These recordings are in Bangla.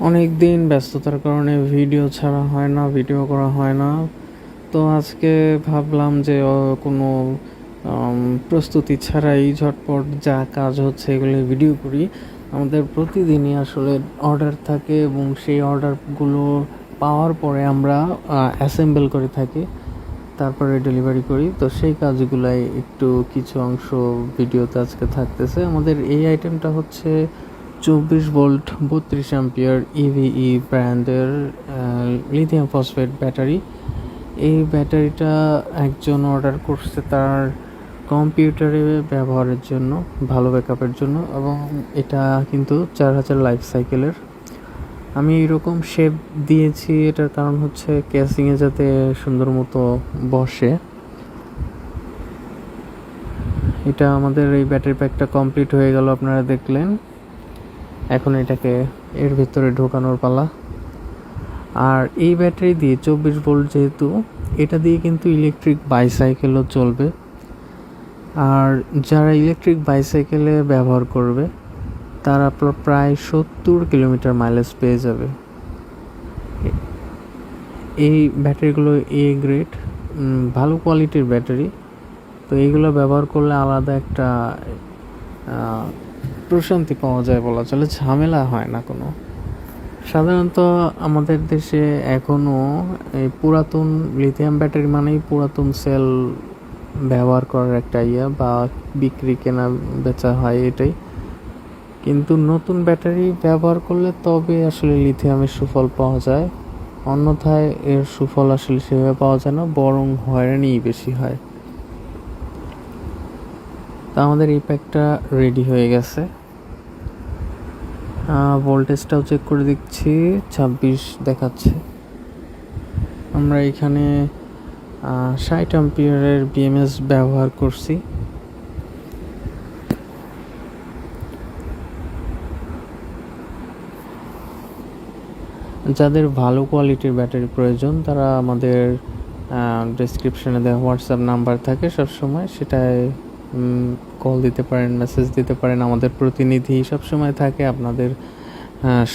অনেক দিন ব্যস্ততার কারণে ভিডিও ছাড়া হয় না, ভিডিও করা হয় না। তো আজকে ভাবলাম যে কোনো প্রস্তুতি ছাড়াই ঝটপট যা কাজ হচ্ছে এগুলো ভিডিও করি। আমাদের প্রতিদিনই আসলে অর্ডার থাকে এবং সেই অর্ডারগুলো পাওয়ার পরে আমরা অ্যাসেম্বল করে থাকি, তারপরে ডেলিভারি করি। তো সেই কাজগুলাই একটু কিছু অংশ ভিডিওতে আজকে থাকতেছে। আমাদের এই আইটেমটা হচ্ছে 24 ভোল্ট 32 অ্যাম্পিয়ার ইভিই ব্র্যান্ডের লিথিয়াম ফসফেট ব্যাটারি। এই ব্যাটারিটা একজন অর্ডার করছে তার কম্পিউটারে ব্যবহারের জন্য, ভালো ব্যাকআপের জন্য, এবং এটা কিন্তু 4000 লাইফ সাইকেলের। আমি এরকম শেপ দিয়েছি, এটার কারণ হচ্ছে ক্যাসিংয়ে যাতে সুন্দর মতো বসে। এটা আমাদের এই ব্যাটারি প্যাকটা কমপ্লিট হয়ে গেল, আপনারা দেখলেন। এখন এটাকে এর ভিতরে ঢোকানোর পালা। আর এই ব্যাটারি দিয়ে 24 ভোল্ট যেহেতু, এটা দিয়ে কিন্তু ইলেকট্রিক বাইসাইকেলও চলবে। আর যারা ইলেকট্রিক বাইসাইকেলে ব্যবহার করবে তারা প্রায় 70 কিলোমিটার মাইলেজ পেয়ে যাবে। এই ব্যাটারিগুলো এ গ্রেড, ভালো কোয়ালিটির ব্যাটারি। তো এইগুলো ব্যবহার করলে আলাদা একটা প্রশান্তি পাওয়া যায় বলা চলে, ঝামেলা হয় না কোনো। সাধারণত আমাদের দেশে এখনও এই পুরাতন লিথিয়াম ব্যাটারি মানেই পুরাতন সেল ব্যবহার করার একটা বা বিক্রি কেনা বেচা হয় এটাই। কিন্তু নতুন ব্যাটারি ব্যবহার করলে তবে আসলে লিথিয়ামের সুফল পাওয়া যায়, অন্যথায় এর সুফল আসলে সেভাবে পাওয়া যায় না, বরং হয়রানি বেশি হয়। তা আমাদের এই প্যাকটা রেডি হয়ে গেছে। ভোল্টেজটাও চেক করে দেখছি, 26 দেখাচ্ছে। আমরা এখানে 60 অ্যাম্পিয়ারের বিএমএস ব্যবহার করছি। যাদের ভালো কোয়ালিটির ব্যাটারি প্রয়োজন তারা আমাদের ডেসক্রিপশনে দেওয়া হোয়াটসঅ্যাপ নাম্বার থাকে, সবসময় সেটায় কল দিতে পারেন, মেসেজ দিতে পারেন। আমাদের প্রতিনিধি সবসময় থাকে আপনাদের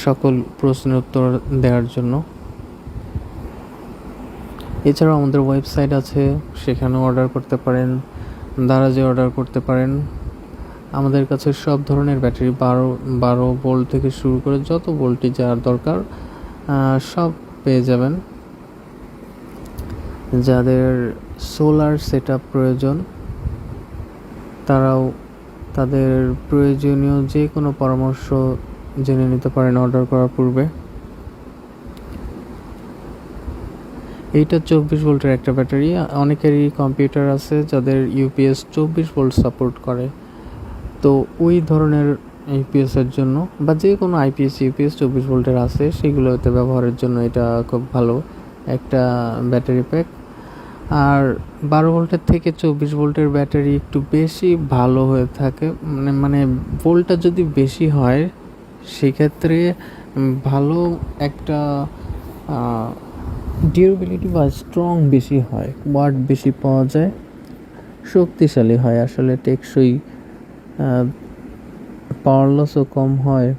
সকল প্রশ্নের উত্তর দেওয়ার জন্য। এছাড়াও আমাদের ওয়েবসাইট আছে, সেখানেও অর্ডার করতে পারেন, দারাজে অর্ডার করতে পারেন। আমাদের কাছে সব ধরনের ব্যাটারি 12 ভোল্ট থেকে শুরু করে যত ভোল্টই যার দরকার সব পেয়ে যাবেন। যাদের সোলার সেটআপ প্রয়োজন তারাও তাদের প্রয়োজনীয় যে কোনো পরামর্শ জেনে নিতে পারেন অর্ডার করার পূর্বে। এইটা 24 ভোল্টের একটা ব্যাটারি। অনেকেরই কম্পিউটার আছে যাদের ইউপিএস 24 ভোল্ট সাপোর্ট করে, তো ওই ধরনের ইউপিএসের জন্য বা যে কোনো আইপিএস ইউপিএস 24 ভোল্টের আছে সেগুলোতে ব্যবহারের জন্য এটা খুব ভালো একটা ব্যাটারি প্যাক। আর 12 ভোল্টের থেকে 24 ভোল্টের ব্যাটারি একটু বেশি ভালো হয়ে থাকে, মানে ভোল্টটা যদি বেশি হয় সেক্ষেত্রে ভালো একটা ডিউরেবিলিটি বা স্ট্রং বেশি হয়, ওয়াট বেশি পাওয়া যায়, শক্তিশালী হয়, আসলে টেকসই, পাওয়ার লসও কম হয়।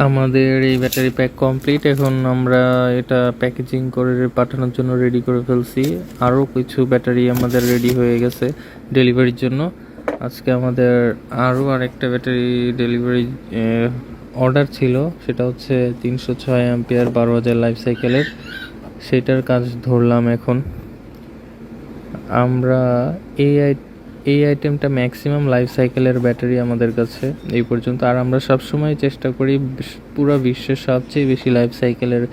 আমাদের এই ব্যাটারি প্যাক কমপ্লিট। এখন আমরা এটা প্যাকেজিং করে পাঠানোর জন্য রেডি করে ফেলছি। আরও কিছু ব্যাটারি আমাদের রেডি হয়ে গেছে ডেলিভারির জন্য। আজকে আমাদের আরও আরেকটা ব্যাটারি ডেলিভারি অর্ডার ছিল, সেটা হচ্ছে 306 অ্যাম্পিয়ার 12000 লাইফ সাইকেলের। সেটার কাজ ধরলাম এখন। আমরা এই আইটেমটা ম্যাক্সিমাম লাইফ সাইকেলের ব্যাটারি আমাদের কাছে এই পর্যন্ত। আর আমরা সবসময় চেষ্টা করি পুরো বিশ্বের সবচেয়ে বেশি লাইফ সাইকেলের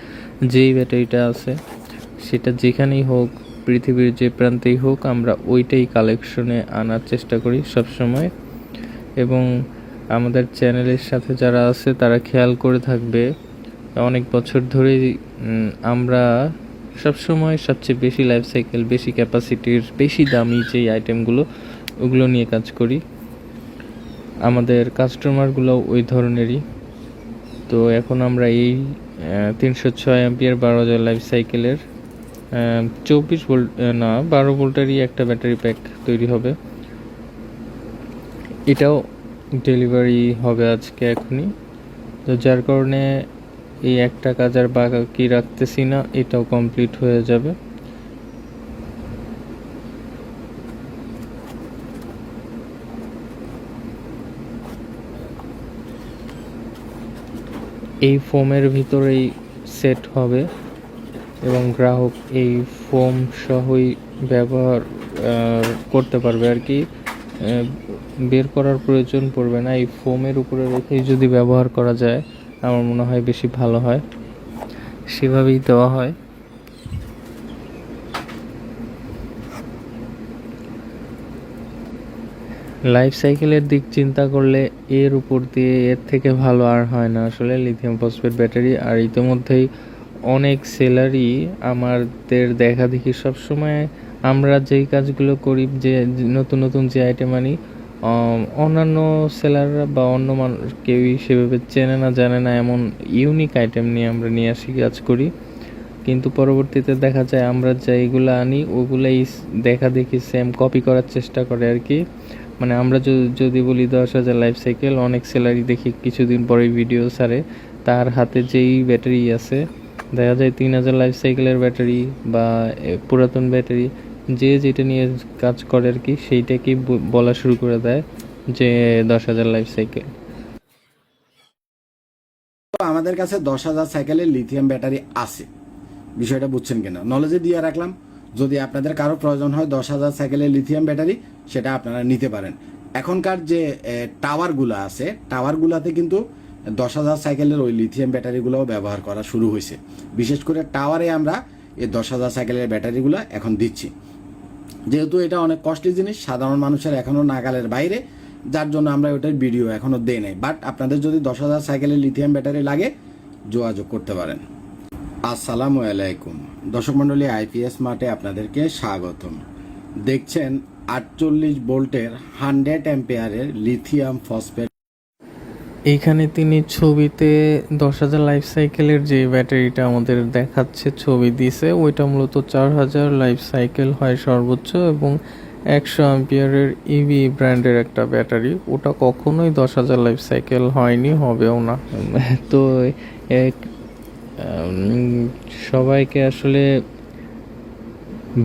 যেই ব্যাটারিটা আছে সেটা যেখানেই হোক, পৃথিবীর যে প্রান্তেই হোক, আমরা ওইটাই কালেকশনে আনার চেষ্টা করি সবসময়। এবং আমাদের চ্যানেলের সাথে যারা আছে তারা খেয়াল করে থাকবে, অনেক বছর ধরেই আমরা সবসময় সবচেয়ে বেশি লাইফ সাইকেল, বেশি ক্যাপাসিটির, বেশি দামি যেই আইটেমগুলো ওগুলো নিয়ে কাজ করি। আমাদের কাস্টমারগুলো ওই ধরনেরই। তো এখন আমরা এই 306 অ্যাম্পিয়ার 12000 লাইফ সাইকেলের 24 ভোল্ট না 12 ভোল্টেরই একটা ব্যাটারি প্যাক তৈরি হবে। এটাও ডেলিভারি হবে আজকে এখনই। তো যার কারণে এই একটা কাজ আর বাকি রাখতেছি না, এটাও কমপ্লিট হয়ে যাবে। এই ফোমের ভিতরেই সেট হবে এবং গ্রাহক এই ফোম সহই ব্যবহার করতে পারবে আর কি। বের করার প্রয়োজন পড়বে না, এই ফোমের উপরে রেখেই যদি ব্যবহার করা যায় আমার মনে হয় বেশি ভালো হয়, সেভাবেই দেওয়া হয়। লাইফ সাইকেলের দিক চিন্তা করলে এর উপর দিয়ে এর থেকে ভালো আর হয় না আসলে লিথিয়াম ফসফেট ব্যাটারি। আর ইতিমধ্যেই অনেক সেলারই আমাদের দেখা দেখি সবসময় আমরা যেই কাজগুলো করি, যে নতুন নতুন যে আইটেম আনি, অন্যান্য সেলাররা বা অন্য মানুষ কেউই সেভাবে চেনে না, জানে না এমন ইউনিক আইটেম নিয়ে আমরা নিয়ে আসি, কাজ করি। কিন্তু পরবর্তীতে দেখা যায় আমরা যেইগুলো আনি ওগুলাই দেখা দেখি সেম কপি করার চেষ্টা করে আর কি। মানে আমরা যদি বলি 10,000 লাইফ সাইকেল, অনেক সেলারই দেখি কিছুদিন পরে ভিডিও ছাড়ে তার হাতে যেই ব্যাটারি আছে, দেখা যায় 3,000 লাইফ সাইকেলের ব্যাটারি বা পুরাতন ব্যাটারি, যে যেটা নিয়ে কাজ করে আর কি, সেইটাকেই বলা শুরু করে দেয় যে 10,000 লাইফ সাইকেল। আমাদের কাছে 10,000 সাইকেলের লিথিয়াম ব্যাটারি আছে, বিষয়টা বুঝছেন কিনা নলেজে দিয়ে রাখলাম। যদি আপনাদের কারো প্রয়োজন হয় 10,000 সাইকেলের লিথিয়াম ব্যাটারি, সেটা আপনারা নিতে পারেন। এখনকার যে টাওয়ারগুলো আছে, টাওয়ারগুলোতে কিন্তু 10,000 সাইকেলের ওই লিথিয়াম ব্যাটারিগুলোও ব্যবহার করা শুরু হয়েছে। বিশেষ করে টাওয়ারে আমরা এই 10,000 সাইকেলের ব্যাটারিগুলো এখন দিচ্ছি, যেহেতু এটা অনেক কস্টলি জিনিস, সাধারণ মানুষের এখনও নাগালের বাইরে, যার জন্য আমরা ওটার ভিডিও এখনও দেই নাই। বাট আপনাদের যদি 10,000 সাইকেলের লিথিয়াম ব্যাটারি লাগে, যোগাযোগ করতে পারেন। আসসালামু আলাইকুম দর্শক মণ্ডলী, আইপিএস মার্টে আপনাদেরকে স্বাগতম। দেখছেন 48 ভোল্টের 100 অ্যাম্পিয়ারের লিথিয়াম ফসফেট। এইখানে তিনি ছবিতে 10,000 লাইফ সাইকেলের যে ব্যাটারিটা আমাদের দেখাচ্ছে, ছবি দিছে, ওইটা মূলত 4,000 লাইফ সাইকেল হয় সর্বোচ্চ, এবং 100 অ্যাম্পিয়ারের ইভি ব্র্যান্ডের একটা ব্যাটারি। ওটা কখনোই 10,000 লাইফ সাইকেল হয়নি, হবেও না। তো সবাইকে আসলে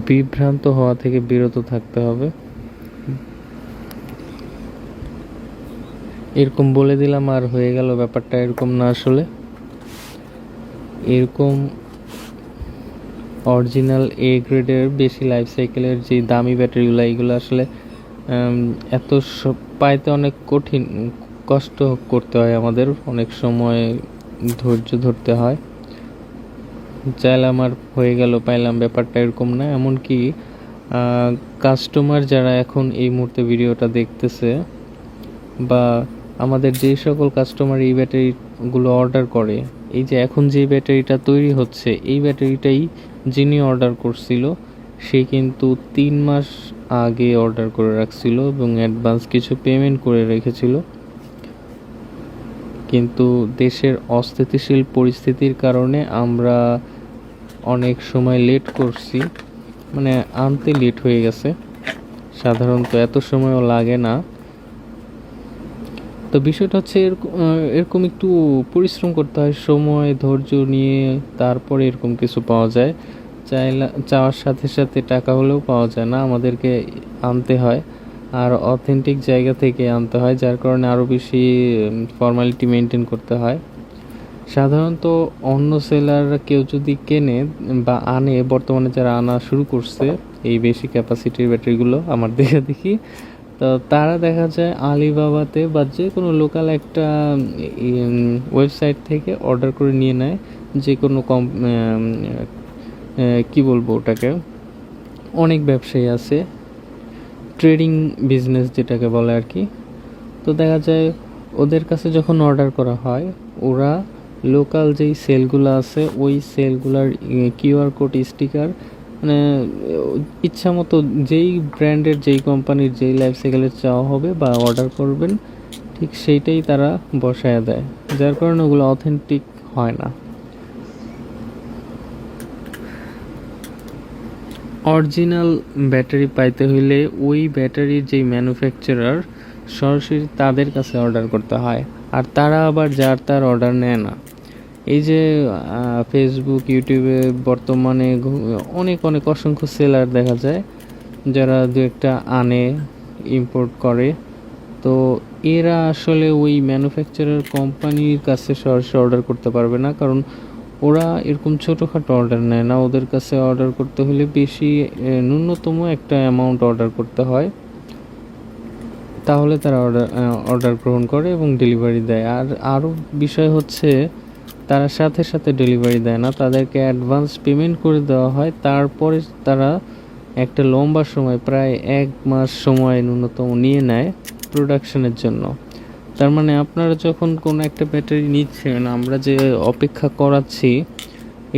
বিভ্রান্ত হওয়া থেকে বিরত থাকতে হবে। এরকম বলে দিলাম আর হয়ে গেল, ব্যাপারটা এরকম না। আসলে এরকম অরিজিনাল এ গ্রেডের বেশি লাইফ সাইকেলের যে দামি ব্যাটারিগুলো, এইগুলো আসলে এত পাইতে অনেক কঠিন, কষ্ট করতে হয় আমাদের, অনেক সময় ধৈর্য ধরতে হয়। চাইলাম আর হয়ে গেল, পাইলাম, ব্যাপারটা এরকম না। এমনকি কাস্টমার যারা এখন এই মুহূর্তে ভিডিওটা দেখতেছে, বা আমাদের যে সকল কাস্টমার এই ব্যাটারিগুলো অর্ডার করে, এই যে এখন যে ব্যাটারিটা তৈরি হচ্ছে, এই ব্যাটারিটাই যিনি অর্ডার করছিল সে কিন্তু 3 মাস আগে অর্ডার করে রাখছিল এবং অ্যাডভান্স কিছু পেমেন্ট করে রেখেছিল। কিন্তু দেশের অস্থিতিশীল পরিস্থিতির কারণে আমরা অনেক সময় লেট করছি, মানে আনতে লেট হয়ে গেছে। সাধারণত এত সময়ও লাগে না। তো বিষয়টা হচ্ছে এরকম একটু পরিশ্রম করতে হয়, সময় ধৈর্য নিয়ে, তারপরে এরকম কিছু পাওয়া যায়। চাওয়ার সাথে সাথে টাকা হলেও পাওয়া যায় না, আমাদেরকে আনতে হয়, আর অথেন্টিক জায়গা থেকে আনতে হয়, যার কারণে আরও বেশি ফর্মালিটি মেনটেন করতে হয়। সাধারণত অন্য সেলাররা কেউ যদি কেনে বা আনে, বর্তমানে যারা আনা শুরু করছে এই বেশি ক্যাপাসিটির ব্যাটারিগুলো আমার দেখি, তো তারা দেখা যায় আলিবাবাতে বা যে কোনো লোকাল একটা ওয়েবসাইট থেকে অর্ডার করে নিয়ে নেয়, যে কোনো কি বলবো ওটাকে, অনেক ব্যবসায়ী আছে, ট্রেডিং বিজনেস যেটাকে বলে আর কি। তো দেখা যায় ওদের কাছে যখন অর্ডার করা হয়, ওরা লোকাল যেই সেলগুলো আছে ওই সেলগুলার কিউআর কোড, স্টিকার, মানে ইচ্ছা মতো যেই ব্র্যান্ডের, যেই কোম্পানির যেই লাইফ সাইকেলের চাওয়া হবে বা অর্ডার করবেন, ঠিক সেইটাই তারা বসায় দেয়, যার কারণে ওগুলো অথেন্টিক হয় না। অরিজিনাল ব্যাটারি পাইতে হইলে ওই ব্যাটারির যেই ম্যানুফ্যাকচারার, সরাসরি তাদের কাছে অর্ডার করতে হয়। আর তারা আবার যার তার অর্ডার নেয় না। এই যে ফেসবুক ইউটিউবে বর্তমানে অনেক অনেক অসংখ্য সেলার দেখা যায় যারা দু একটা আনে, ইম্পোর্ট করে। তো এরা আসলে ওই ম্যানুফ্যাকচারার কোম্পানির কাছে সরাসরি অর্ডার করতে পারবে না, কারণ ওরা এরকম ছোটোখাটো অর্ডার নেয় না। ওদের কাছে অর্ডার করতে হলে বেশি ন্যূনতম একটা অ্যামাউন্ট অর্ডার করতে হয়, তাহলে তারা অর্ডার গ্রহণ করে এবং ডেলিভারি দেয়। আর আরও বিষয় হচ্ছে তারা সাথে সাথে ডেলিভারি দেয় না, তাদেরকে অ্যাডভান্স পেমেন্ট করে দেওয়া হয়, তারপরে তারা একটা লম্বা সময় প্রায় 1 মাস সময় ন্যূনতম নিয়ে নেয় প্রোডাকশনের জন্য। তার মানে আপনারা যখন কোনো একটা ব্যাটারি নিচ্ছেন, আমরা যে অপেক্ষা করাচ্ছি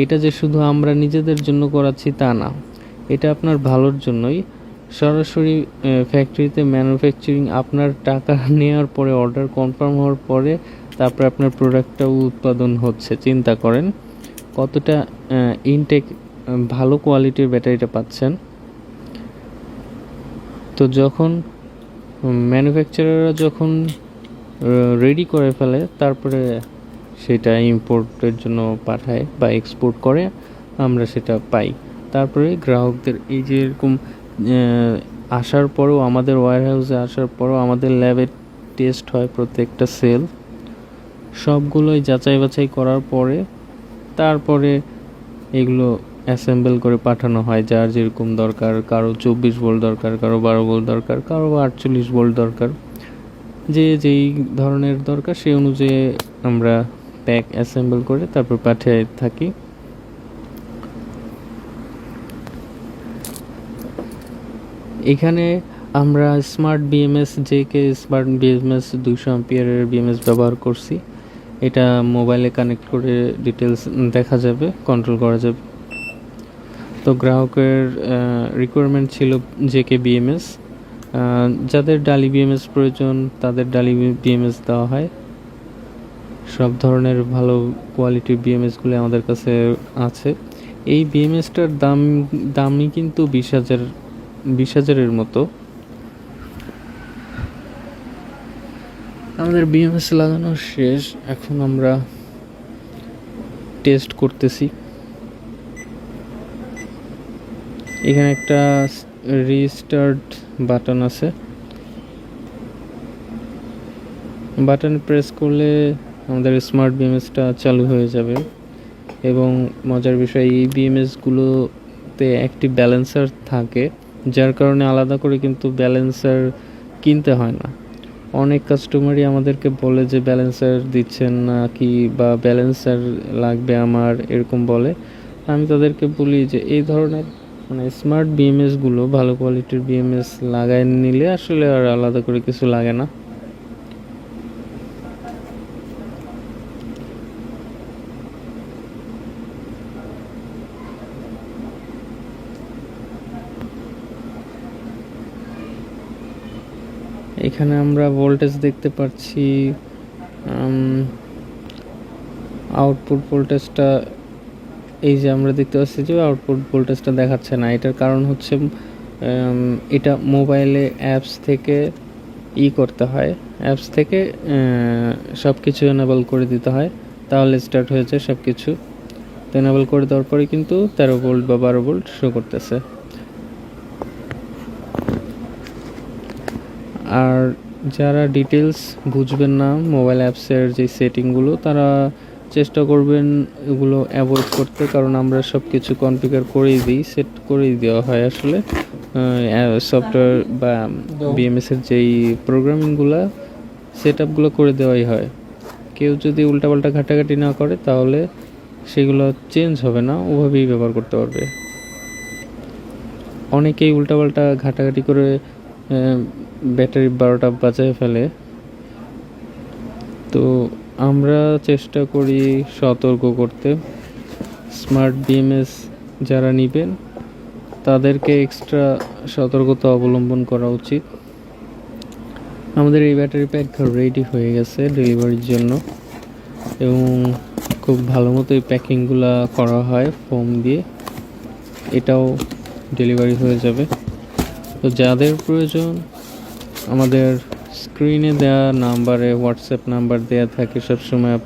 এটা যে শুধু আমরা নিজেদের জন্য করাচ্ছি তা না, এটা আপনার ভালোর জন্যই। সরাসরি ফ্যাক্টরিতে ম্যানুফ্যাকচারিং আপনার টাকা নেওয়ার পরে, অর্ডার কনফার্ম হওয়ার পরে তারপরে আপনার প্রোডাক্টটাও উৎপাদন হচ্ছে। চিন্তা করেন কতটা ইনটেক ভালো কোয়ালিটির ব্যাটারিটা পাচ্ছেন। তো যখন ম্যানুফ্যাকচারাররা যখন রেডি করে ফেলে, তারপরে সেটা ইম্পোর্টের জন্য পাঠায় বা এক্সপোর্ট করে, আমরা সেটা পাই। তারপরে গ্রাহকদের এই যে এরকম আসার পরেও, আমাদের ওয়্যারহাউসে আসার পরেও আমাদের ল্যাবে টেস্ট হয় প্রত্যেকটা সেল, সবগুলোই যাচাই বাছাই করার পরে তারপরে এগুলো অ্যাসেম্বল করে পাঠানো হয় যার যেরকম দরকার। কারো 24 ভোল্ট দরকার, কারো 12 ভোল্ট দরকার, কারো 48 ভোল্ট দরকার। যে যেই ধরনের দরকার সেই অনুযায়ী আমরা প্যাক অ্যাসেম্বল করে তারপর পাঠিয়ে থাকি। এখানে আমরা স্মার্ট বিএমএস স্মার্ট বিএমএস 200 অ্যাম্পিয়ারের বিএমএস ব্যবহার করছি। এটা মোবাইলে কানেক্ট করে ডিটেলস দেখা যাবে, কন্ট্রোল করা যাবে। তো গ্রাহকের রিকোয়ারমেন্ট ছিল জেকে বিএমএস। যাদের ডালি বিএমএস প্রয়োজন তাদের ডালি বিএমএস দেওয়া হয়। সব ধরনের ভালো কোয়ালিটির বিএমএসগুলো আমাদের কাছে আছে। এই বিএমএসটার দামই কিন্তু 20,000-এর মতো। আমাদের বিএমএস লাগানো শেষ, এখন আমরা টেস্ট করতেছি। এখানে একটা রিস্টার্ট বাটন আছে, বাটন প্রেস করলে আমাদের স্মার্ট বিএমএসটা চালু হয়ে যাবে। এবং মজার বিষয়, এই বিএমএসগুলোতে একটি ব্যালেন্সার থাকে, যার কারণে আলাদা করে কিন্তু ব্যালেন্সার কিনতে হয় না। অনেক কাস্টমারই আমাদেরকে বলে যে ব্যালেন্সার দিচ্ছেন না কি, বা ব্যালেন্সার লাগবে আমার, এরকম বলে। আমি তাদেরকে বলি যে এই ধরনের স্মার্ট বিএমএসগুলো, ভালো কোয়ালিটির বিএমএস লাগায় নিলে আসলে আর আলাদা করে কিছু লাগে না। এখানে আমরা ভোল্টেজ দেখতে পাচ্ছি। আউটপুট ভোল্টেজটা, এই যে আমরা দেখতে পাচ্ছি যে আউটপুট ভোল্টেজটা দেখাচ্ছে না। এটার কারণ হচ্ছে এটা মোবাইলে অ্যাপস থেকে করতে হয়, অ্যাপস থেকে সব কিছু এনেবল করে দিতে হয়, তাহলে স্টার্ট হয়েছে সব কিছু। তো এনেবল করে দেওয়ার পরে কিন্তু 13 ভোল্ট বা 12 ভোল্ট শো করতেছে। আর যারা ডিটেলস বুঝবেন না মোবাইল অ্যাপসের যে সেটিংগুলো, তারা চেষ্টা করবেন এগুলো অ্যাভয়েড করতে, কারণ আমরা সব কিছু কনফিগার করেই দিই, সেট করেই দেওয়া হয় আসলে। সফটওয়্যার বা বিএমএসের যেই প্রোগ্রামিংগুলো, সেট আপগুলো করে দেওয়াই হয়। কেউ যদি উল্টাপাল্টা ঘাটাঘাটি না করে তাহলে সেগুলো চেঞ্জ হবে না, ওভাবেই ব্যবহার করতে পারবে। অনেকেই উল্টাপাল্টা ঘাটাঘাটি করে ব্যাটারি 12টা বাজায় ফেলে। তো আমরা চেষ্টা করি সতর্ক করতে। স্মার্ট বিএমএস যারা নেবেন তাদেরকে এক্সট্রা সতর্কতা অবলম্বন করা উচিত। আমাদের এই ব্যাটারি প্যাক রেডি হয়ে গেছে ডেলিভারির জন্য, এবং খুব ভালো মতো এই প্যাকিংগুলো করা হয় ফোম দিয়ে। এটাও ডেলিভারি হয়ে যাবে। তো যাদের প্রয়োজন আমাদের স্ক্রিনে দেওয়া নাম্বারে হোয়াটসঅ্যাপ নাম্বার দেওয়া থাকে সবসময়